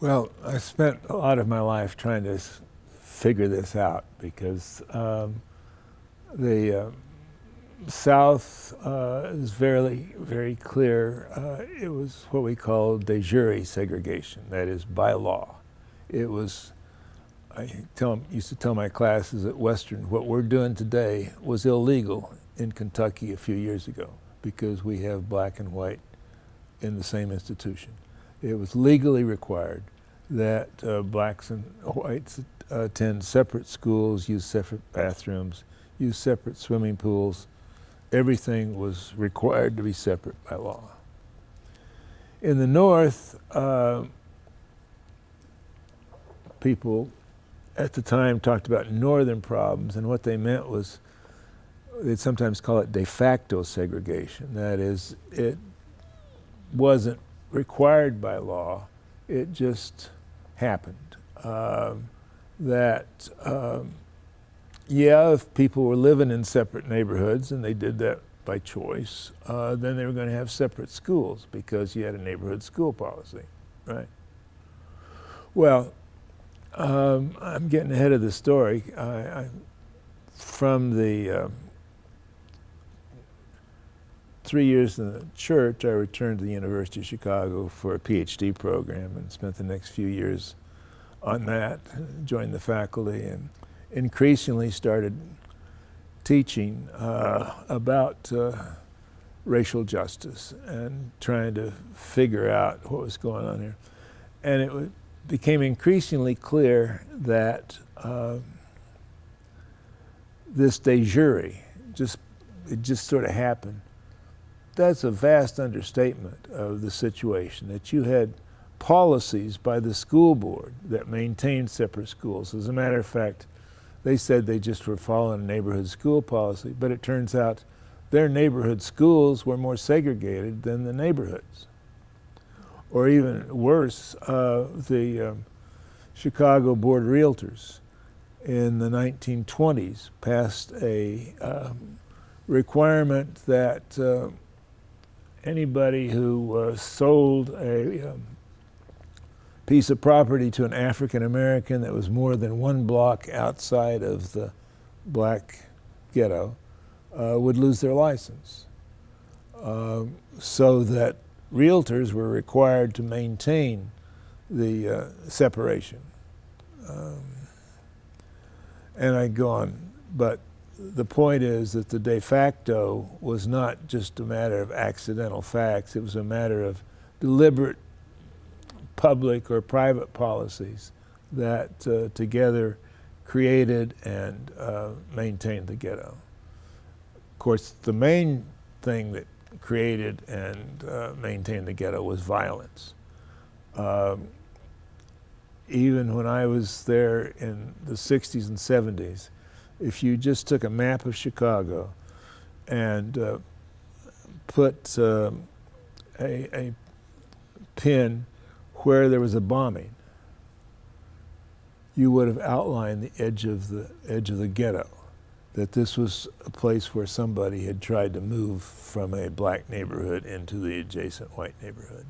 Well, I spent a lot of my life trying to figure this out because the South is very clear. It was what we call de jure segregation, that is, by law. It was, used to tell my classes at Western, what we're doing today was illegal in Kentucky a few years ago because we have black and white in the same institution. It was legally required that blacks and whites attend separate schools, use separate bathrooms, use separate swimming pools. Everything was required to be separate by law. In the North, people at the time talked about northern problems, and what they meant was, they'd sometimes call it de facto segregation. That is, it wasn't required by law, it just happened. If people were living in separate neighborhoods, and they did that by choice, then they were going to have separate schools because you had a neighborhood school policy, right? Well, I'm getting ahead of the story. From the 3 years in the church, I returned to the University of Chicago for a PhD program and spent the next few years on that, joined the faculty, and increasingly started teaching about racial justice and trying to figure out what was going on here. And it became increasingly clear that this de jure, it just sort of happened. That's a vast understatement of the situation, that you had policies by the school board that maintained separate schools. As a matter of fact, they said they just were following a neighborhood school policy, but it turns out their neighborhood schools were more segregated than the neighborhoods. Or even worse, the Chicago Board of Realtors in the 1920s passed a requirement that anybody who sold a piece of property to an African American that was more than one block outside of the black ghetto would lose their license. So that realtors were required to maintain the separation. And I go on, but the point is that the de facto was not just a matter of accidental facts, it was a matter of deliberate public or private policies that together created and maintained the ghetto. Of course, the main thing that created and maintained the ghetto was violence. Even when I was there in the 60s and 70s, if you just took a map of Chicago and put a pin where there was a bombing, you would have outlined the edge of the ghetto, that this was a place where somebody had tried to move from a black neighborhood into the adjacent white neighborhood.